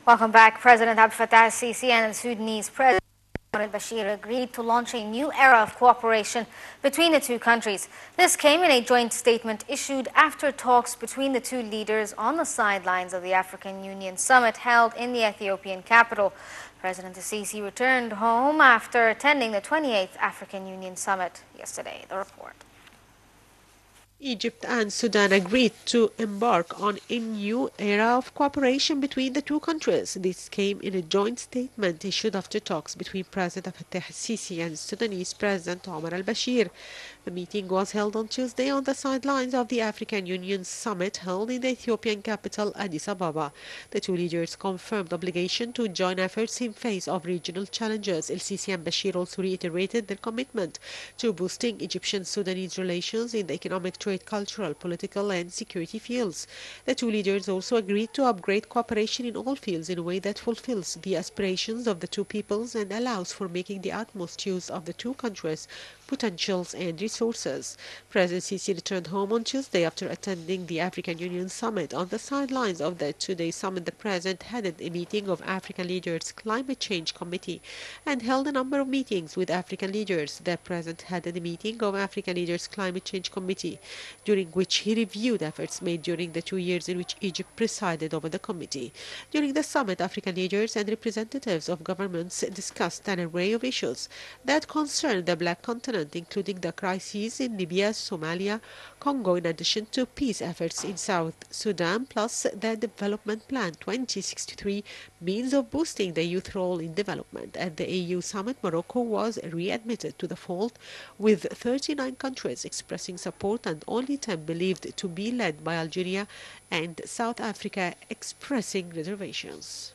Welcome back. President Abdel Fattah al-Sisi and the Sudanese President al-Bashir agreed to launch a new era of cooperation between the two countries. This came in a joint statement issued after talks between the two leaders on the sidelines of the African Union summit held in the Ethiopian capital. President al-Sisi returned home after attending the 28th African Union summit yesterday. The report. Egypt and Sudan agreed to embark on a new era of cooperation between the two countries. This came in a joint statement issued after talks between President Fattah al-Sisi and Sudanese President Omar al-Bashir. The meeting was held on Tuesday on the sidelines of the African Union summit held in the Ethiopian capital Addis Ababa. The two leaders confirmed obligation to join efforts in face of regional challenges. El-Sisi and Bashir also reiterated their commitment to boosting Egyptian-Sudanese relations in the economic, trade, cultural, political and security fields. The two leaders also agreed to upgrade cooperation in all fields in a way that fulfills the aspirations of the two peoples and allows for making the utmost use of the two countries' potentials and resources. President Sisi returned home on Tuesday after attending the African Union summit. On the sidelines of the two-day summit, the president headed a meeting of African leaders' climate change committee and held a number of meetings with African leaders. The president headed a meeting of African leaders' climate change committee, during which he reviewed efforts made during the 2 years in which Egypt presided over the committee. During the summit, African leaders and representatives of governments discussed an array of issues that concern the Black Continent, including the crises in Libya, Somalia, Congo, in addition to peace efforts in South Sudan, plus the Development Plan 2063 means of boosting the youth role in development. At the AU summit, Morocco was readmitted to the fold, with 39 countries expressing support and only 10 believed to be led by Algeria and South Africa expressing reservations.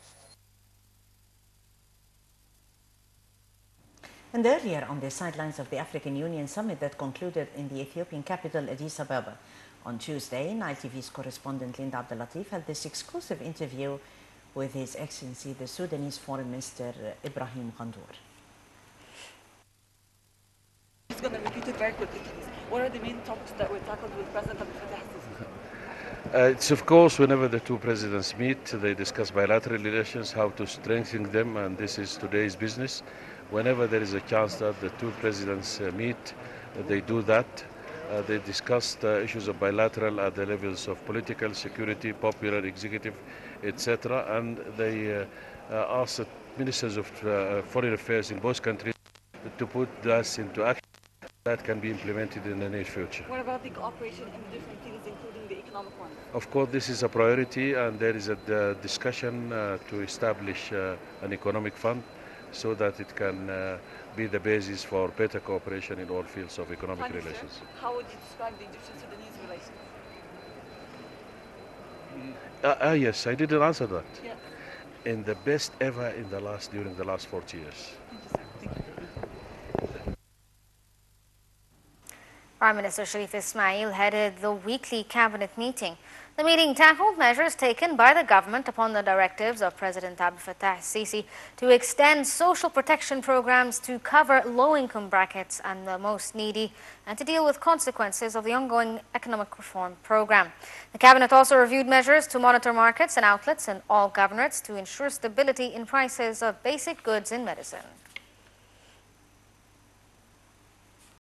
And earlier, on the sidelines of the African Union summit that concluded in the Ethiopian capital Addis Ababa on Tuesday, Nile TV's correspondent Linda Abdelatif held this exclusive interview with His Excellency the Sudanese Foreign Minister Ibrahim Ghandour. He's going to repeat it very quickly, please. What are the main topics that were tackled with President Abdel Fattah al-Sisi? It's of course, whenever the two presidents meet, they discuss bilateral relations, how to strengthen them, and this is today's business. Whenever there is a chance that the two presidents meet, they do that. They discussed issues of bilateral at the levels of political, security, popular, executive, etc. And they asked the ministers of foreign affairs in both countries to put this into action that can be implemented in the near future. What about the cooperation in different fields, including the economic one? Of course, this is a priority, and there is a discussion to establish an economic fund so that it can be the basis for better cooperation in all fields of economic relations. How would you describe the Egyptian-Sudanese relations? Yes, I didn't answer that. Yeah. In the best ever during the last 40 years. Thank you, sir. Thank you. Prime Minister Sharif Ismail headed the weekly cabinet meeting. The meeting tackled measures taken by the government upon the directives of President Abdel Fattah al-Sisi to extend social protection programs to cover low-income brackets and the most needy, and to deal with consequences of the ongoing economic reform program. The cabinet also reviewed measures to monitor markets and outlets in all governorates to ensure stability in prices of basic goods and medicine.